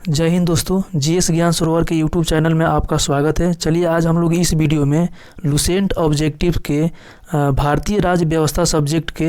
जय हिंद दोस्तों, जीएस ज्ञान सरोवर के यूट्यूब चैनल में आपका स्वागत है। चलिए आज हम लोग इस वीडियो में लुसेंट ऑब्जेक्टिव के भारतीय राज्य व्यवस्था सब्जेक्ट के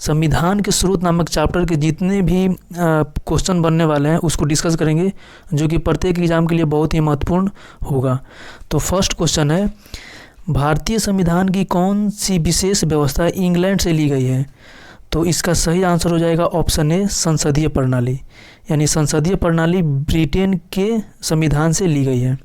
संविधान के स्रोत नामक चैप्टर के जितने भी क्वेश्चन बनने वाले हैं उसको डिस्कस करेंगे, जो कि प्रत्येक एग्जाम के लिए बहुत ही महत्वपूर्ण होगा। तो फर्स्ट क्वेश्चन है, भारतीय संविधान की कौन सी विशेष व्यवस्था इंग्लैंड से ली गई है? तो इसका सही आंसर हो जाएगा ऑप्शन ए, संसदीय प्रणाली। यानी संसदीय प्रणाली ब्रिटेन के संविधान से ली गई है।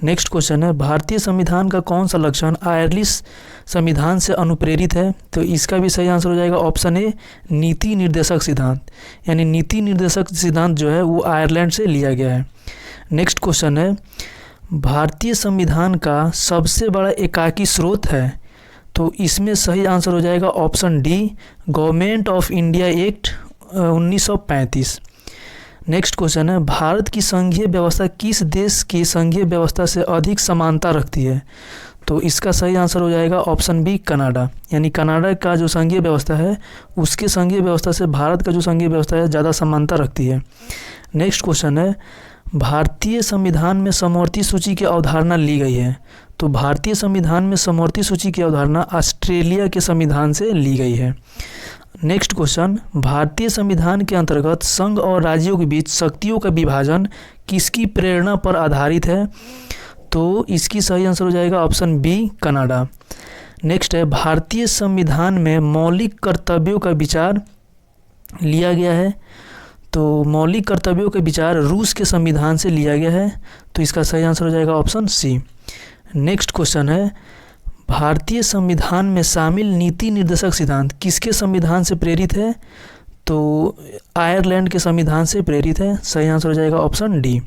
नेक्स्ट क्वेश्चन है, भारतीय संविधान का कौन सा लक्षण आयरलिश संविधान से अनुप्रेरित है? तो इसका भी सही आंसर हो जाएगा ऑप्शन ए, नीति निर्देशक सिद्धांत। यानी नीति निर्देशक सिद्धांत जो है वो आयरलैंड से लिया गया है। नेक्स्ट क्वेश्चन है, भारतीय संविधान का सबसे बड़ा एकाकी स्रोत है? तो इसमें सही आंसर हो जाएगा option D, government of India act 1935। Next question है, भारत की संघीय व्यवस्था किस देश की संघीय व्यवस्था से अधिक समानता रखती है? तो इसका सही आंसर हो जाएगा ऑप्शन बी, कनाडा। यानी कनाडा का जो संघीय व्यवस्था है उसके संघीय व्यवस्था से भारत का जो संघीय व्यवस्था है ज़्यादा समानता रखती है। नेक्स्ट क्वेश्चन है, भारतीय संविधान में समवर्ती सूची की अवधारणा ली गई है? तो भारतीय संविधान में समवर्ती सूची की अवधारणा ऑस्ट्रेलिया के संविधान से ली गई है। नेक्स्ट क्वेश्चन, भारतीय संविधान के अंतर्गत संघ और राज्यों के बीच शक्तियों का विभाजन किसकी प्रेरणा पर आधारित है? तो इसकी सही आंसर हो जाएगा ऑप्शन बी, कनाडा। नेक्स्ट है, भारतीय संविधान में मौलिक कर्तव्यों का विचार लिया गया है? तो मौलिक कर्तव्यों का विचार रूस के संविधान से लिया गया है। तो इसका सही आंसर हो जाएगा ऑप्शन सी। नेक्स्ट क्वेश्चन है, भारतीय संविधान में शामिल नीति निर्देशक सिद्धांत किसके संविधान से प्रेरित है? तो आयरलैंड के संविधान से प्रेरित है। सही आंसर हो जाएगा ऑप्शन डी।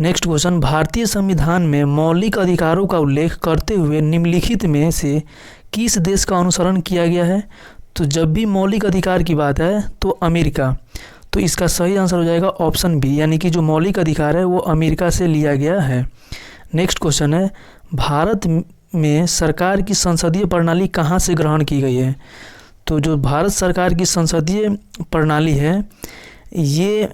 नेक्स्ट क्वेश्चन, भारतीय संविधान में मौलिक अधिकारों का उल्लेख करते हुए निम्नलिखित में से किस देश का अनुसरण किया गया है? तो जब भी मौलिक अधिकार की बात है तो अमेरिका। तो इसका सही आंसर हो जाएगा ऑप्शन बी, यानी कि जो मौलिक अधिकार है वो अमेरिका से लिया गया है। नेक्स्ट क्वेश्चन है, भारत में सरकार की संसदीय प्रणाली कहाँ से ग्रहण की गई है? तो जो भारत सरकार की संसदीय प्रणाली है ये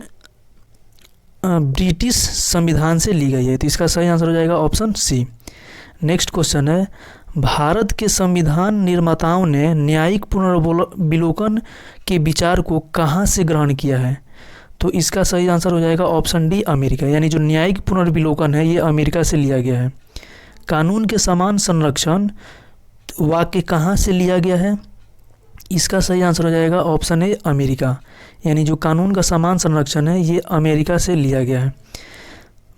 ब्रिटिश संविधान से ली गई है। तो इसका सही आंसर हो जाएगा ऑप्शन सी। नेक्स्ट क्वेश्चन है, भारत के संविधान निर्माताओं ने न्यायिक पुनर्विलोकन के विचार को कहाँ से ग्रहण किया है? तो इसका सही आंसर हो जाएगा ऑप्शन डी, अमेरिका। यानी जो न्यायिक पुनर्विलोकन है ये अमेरिका से लिया गया है। कानून के समान संरक्षण वाक्य कहाँ से लिया गया है? इसका सही आंसर हो जाएगा ऑप्शन ए, अमेरिका। यानी जो कानून का समान संरक्षण है ये अमेरिका से लिया गया है।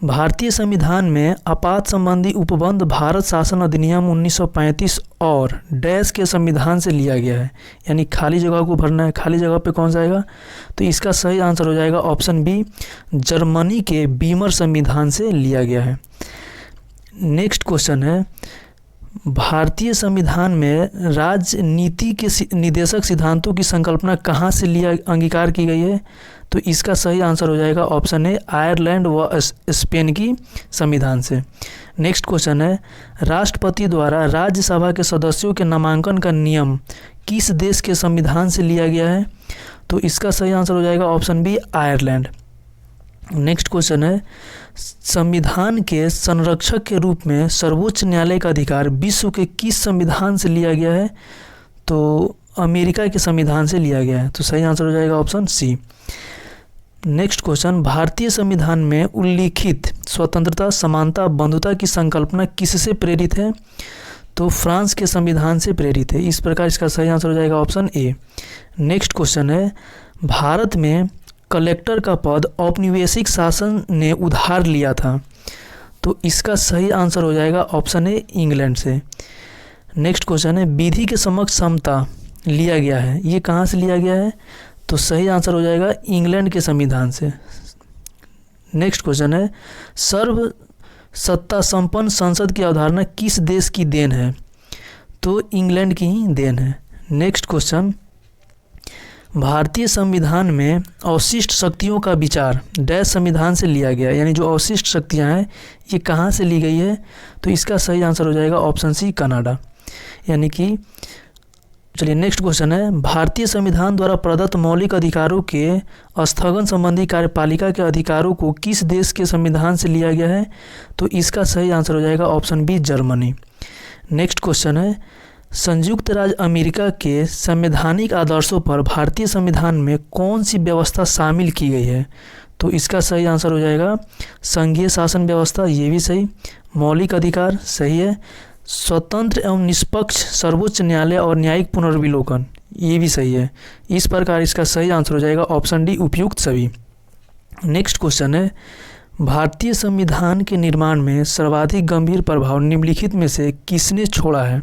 भारतीय संविधान में आपात संबंधी उपबंध भारत शासन अधिनियम 1935 और डैश के संविधान से लिया गया है। यानी खाली जगह को भरना है, खाली जगह पे कौन सा आएगा? तो इसका सही आंसर हो जाएगा ऑप्शन बी, जर्मनी के बीमर संविधान से लिया गया है। नेक्स्ट क्वेश्चन है, भारतीय संविधान में राजनीति के निर्देशक सिद्धांतों की संकल्पना कहाँ से लिया अंगीकार की गई है? तो इसका सही आंसर हो जाएगा ऑप्शन ए, आयरलैंड व स्पेन की संविधान से। नेक्स्ट क्वेश्चन है, राष्ट्रपति द्वारा राज्यसभा के सदस्यों के नामांकन का नियम किस देश के संविधान से लिया गया है? तो इसका सही आंसर हो जाएगा option B, Ireland. Next question है, संविधान के संरक्षक के रूप में सर्वोच्च न्यायालय का अधिकार विश्व के किस संविधान से लिया गया है? तो अमेरिका के संविधान से लिया गया है। तो सही आंसर हो जाएगा ऑप्शन सी। नेक्स्ट क्वेश्चन, भारतीय संविधान में उल्लिखित स्वतंत्रता, समानता, बंधुता की संकल्पना किससे प्रेरित है? तो फ्रांस के संविधान से प्रेरित है। इस प्रकार इसका सही आंसर हो जाएगा ऑप्शन ए। नेक्स्ट क्वेश्चन है, भारत में कलेक्टर का पद औपनिवेशिक शासन ने उधार लिया था। तो इसका सही आंसर हो जाएगा ऑप्शन ए, इंग्लैंड से। नेक्स्ट क्वेश्चन है, विधि के समक्ष समता लिया गया है, ये कहाँ से लिया गया है? तो सही आंसर हो जाएगा इंग्लैंड के संविधान से। नेक्स्ट क्वेश्चन है, सर्व सत्ता संपन्न संसद की अवधारणा किस देश की देन है? तो इंग्लैंड की ही देन है। नेक्स्ट क्वेश्चन, भारतीय संविधान में अवशिष्ट शक्तियों का विचार डैश संविधान से लिया गया। यानी जो अवशिष्ट शक्तियां हैं ये कहाँ से ली गई है? तो इसका सही आंसर हो जाएगा ऑप्शन सी, कनाडा। यानी कि चलिए नेक्स्ट क्वेश्चन है, भारतीय संविधान द्वारा प्रदत्त मौलिक अधिकारों के स्थगन संबंधी कार्यपालिका के अधिकारों को किस देश के संविधान से लिया गया है? तो इसका सही आंसर हो जाएगा option B, Germany. Next question है, संयुक्त राज्य अमेरिका के संवैधानिक आदर्शों पर भारतीय संविधान में कौन सी व्यवस्था शामिल की गई है? तो इसका सही आंसर हो जाएगा संघीय शासन व्यवस्था, ये भी सही। मौलिक अधिकार सही है। स्वतंत्र एवं निष्पक्ष सर्वोच्च न्यायालय और न्यायिक पुनर्विलोकन, ये भी सही है। इस प्रकार इसका सही आंसर हो जाएगा ऑप्शन डी, उपयुक्त सभी। नेक्स्ट क्वेश्चन है, भारतीय संविधान के निर्माण में सर्वाधिक गंभीर प्रभाव निम्नलिखित में से किसने छोड़ा है?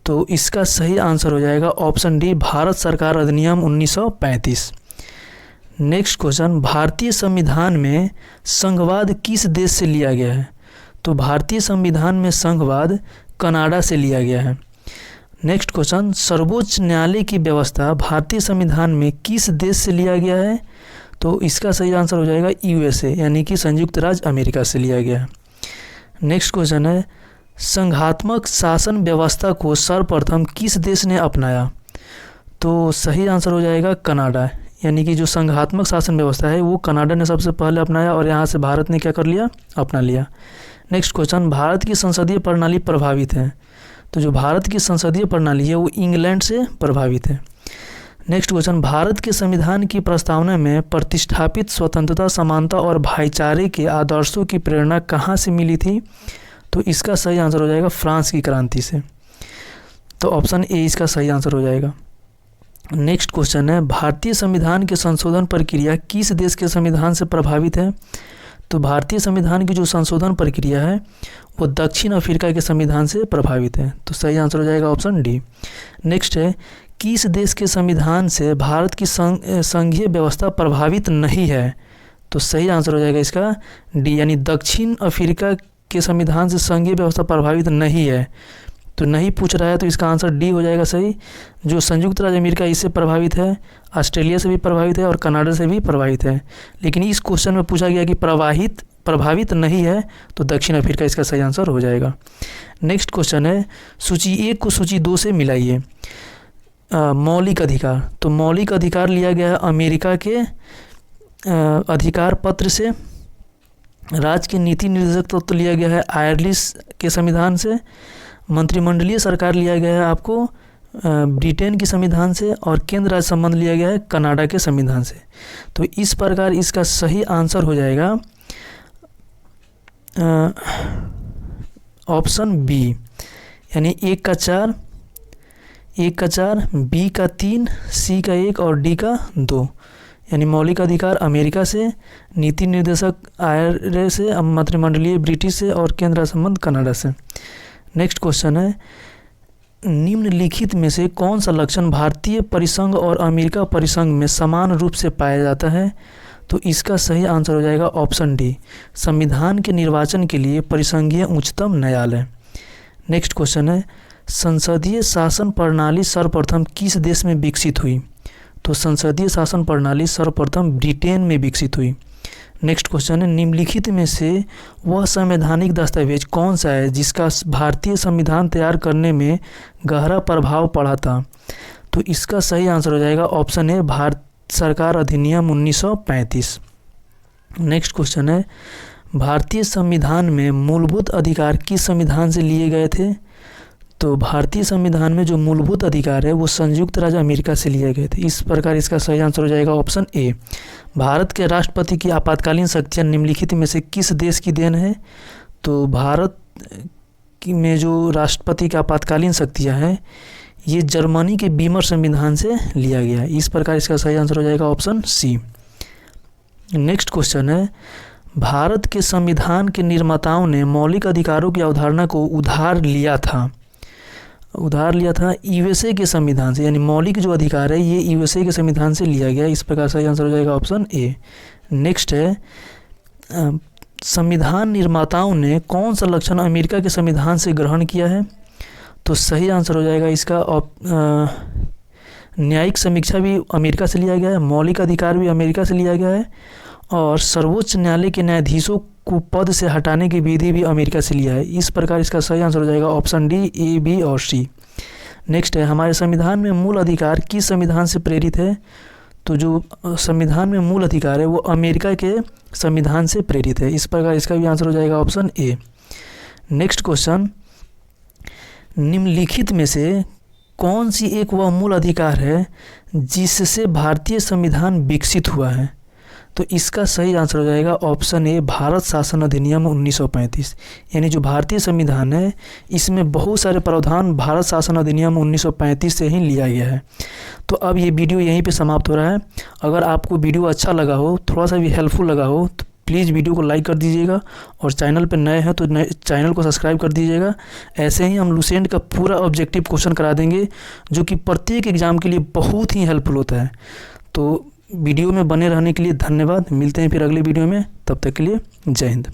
तो इसका सही आंसर हो जाएगा ऑप्शन डी, भारत सरकार अधिनियम 1935। नेक्स्ट क्वेश्चन, भारतीय संविधान में संघवाद किस देश से लिया गया है? तो भारतीय संविधान में संघवाद कनाडा से लिया गया है। नेक्स्ट क्वेश्चन, सर्वोच्च न्यायालय की व्यवस्था भारतीय संविधान में किस देश से लिया गया है? तो इसका सही आंसर हो जाएगा यूएसए, यानी कि संयुक्त राज्य अमेरिका से लिया गया है। नेक्स्ट क्वेश्चन है, संघात्मक शासन व्यवस्था को सर्वप्रथम किस देश ने अपनाया? तो सही आंसर हो जाएगा कनाडा, यानी कि जो संघात्मक शासन व्यवस्था है वो कनाडा ने सबसे पहले अपनाया और यहाँ से भारत ने क्या कर लिया, अपना लिया। नेक्स्ट क्वेश्चन, भारत की संसदीय प्रणाली प्रभावित है? तो जो भारत की संसदीय प्रणाली है वो इंग्लैंड से प्रभावित है। नेक्स्ट क्वेश्चन, भारत के संविधान की प्रस्तावना में प्रतिष्ठापित स्वतंत्रता, समानता और भाईचारे के आदर्शों की प्रेरणा कहाँ से मिली थी? तो इसका सही आंसर हो जाएगा फ्रांस की क्रांति से। तो ऑप्शन ए इसका सही आंसर हो जाएगा। नेक्स्ट क्वेश्चन है, भारतीय संविधान के संशोधन प्रक्रिया किस देश के संविधान से प्रभावित है? तो भारतीय संविधान की जो संशोधन प्रक्रिया है वो दक्षिण अफ्रीका के संविधान से प्रभावित है। तो सही आंसर हो जाएगा ऑप्शन डी। नेक्स्ट है, किस देश के संविधान से भारत की संघीय व्यवस्था प्रभावित नहीं है? तो सही आंसर हो जाएगा इसका डी, यानी दक्षिण अफ्रीका के संविधान से संघीय व्यवस्था प्रभावित नहीं है। तो नहीं पूछ रहा है तो इसका आंसर डी हो जाएगा सही। जो संयुक्त राज्य अमेरिका इससे प्रभावित है, ऑस्ट्रेलिया से भी प्रभावित है और कनाडा से भी प्रभावित है। लेकिन इस क्वेश्चन में पूछा गया कि प्रभावित नहीं है, तो दक्षिण अफ्रीका इसका सही आंसर हो जाएगा। नेक्स्ट क्वेश्चन है, सूची 1 को सूची 2 से मिलाइए। मौलिक अधिकार, तो मौलिक अधिकार लिया गया है अमेरिका के अधिकार पत्र से। राज्य के नीति निर्देशक तत्व लिया गया है आयरलैंड के संविधान से। मंत्रिमंडलीय सरकार लिया गया है आपको ब्रिटेन के संविधान से। और केंद्र राज्य संबंध लिया गया है कनाडा के संविधान से। तो इस प्रकार इसका सही आंसर हो जाएगा ऑप्शन बी, यानी 1 का 4, बी का 3, सी का 1 और डी का 2। यानी मौलिक अधिकार अमेरिका से, नीति निर्देशक आयरलैंड से, मंत्रिमंडलीय ब्रिटिश से और केंद्र संबंध कनाडा से। नेक्स्ट क्वेश्चन है, निम्नलिखित में से कौन सा लक्षण भारतीय परिसंघ और अमेरिका परिसंघ में समान रूप से पाया जाता है? तो इसका सही आंसर हो जाएगा ऑप्शन डी, संविधान के निर्वाचन के लिए परिसंघीय उच्चतम न्यायालय। नेक्स्ट क्वेश्चन है, संसदीय शासन प्रणाली सर्वप्रथम किस देश में विकसित हुई? तो संसदीय शासन प्रणाली सर्वप्रथम ब्रिटेन में विकसित हुई। नेक्स्ट क्वेश्चन है, निम्नलिखित में से वह संवैधानिक दस्तावेज कौन सा है जिसका भारतीय संविधान तैयार करने में गहरा प्रभाव पड़ा था? तो इसका सही आंसर हो जाएगा ऑप्शन ए, भारत सरकार अधिनियम 1935। नेक्स्ट क्वेश्चन है, भारतीय संविधान में मूलभूत अधिकार किस संविधान से लिए गए थे? तो भारतीय संविधान में जो मूलभूत अधिकार है वो संयुक्त राज्य अमेरिका से लिए गए थे। इस प्रकार इसका सही आंसर हो जाएगा ऑप्शन ए। भारत के राष्ट्रपति की आपातकालीन शक्तियाँ निम्नलिखित में से किस देश की देन है? तो भारत में जो राष्ट्रपति की आपातकालीन शक्तियाँ हैं ये जर्मनी के बीमर संविधान से लिया गया है। इस प्रकार इसका सही आंसर हो जाएगा ऑप्शन सी। नेक्स्ट क्वेश्चन है, भारत के संविधान के निर्माताओं ने मौलिक अधिकारों की अवधारणा को उधार लिया था यूएसए के संविधान से, यानी मौलिक जो अधिकार है ये यूएसए के संविधान से लिया गया। इस प्रकार सही आंसर हो जाएगा ऑप्शन ए। नेक्स्ट है, संविधान निर्माताओं ने कौन सा लक्षण अमेरिका के संविधान से ग्रहण किया है? तो सही आंसर हो जाएगा इसका न्यायिक समीक्षा भी अमेरिका से लिया गया है, मौलिक अधिकार भी अमेरिका से लिया गया है और सर्वोच्च न्यायालय के न्यायाधीशों को पद से हटाने की विधि भी अमेरिका से लिया है। इस प्रकार इसका सही आंसर हो जाएगा ऑप्शन डी, ए, बी और सी। नेक्स्ट है, हमारे संविधान में मूल अधिकार किस संविधान से प्रेरित है? तो जो संविधान में मूल अधिकार है वो अमेरिका के संविधान से प्रेरित है। इस प्रकार इसका भी आंसर हो जाएगा ऑप्शन ए। नेक्स्ट क्वेश्चन, निम्नलिखित में से कौन सी एक वह मूल अधिकार है जिससे भारतीय संविधान विकसित हुआ है? तो इसका सही आंसर हो जाएगा ऑप्शन ए, भारत शासन अधिनियम 1935। यानी जो भारतीय संविधान है इसमें बहुत सारे प्रावधान भारत शासन अधिनियम 1935 से ही लिया गया है। तो अब ये वीडियो यहीं पे समाप्त हो रहा है। अगर आपको वीडियो अच्छा लगा हो, थोड़ा सा भी हेल्पफुल लगा हो, तो प्लीज़ वीडियो को लाइक कर दीजिएगा और चैनल पर नए हैं तो चैनल को सब्सक्राइब कर दीजिएगा। ऐसे ही हम लुसेंट का पूरा ऑब्जेक्टिव क्वेश्चन करा देंगे जो कि प्रत्येक एग्ज़ाम के लिए बहुत ही हेल्पफुल होता है। तो वीडियो में बने रहने के लिए धन्यवाद। मिलते हैं फिर अगले वीडियो में, तब तक के लिए जय हिंद।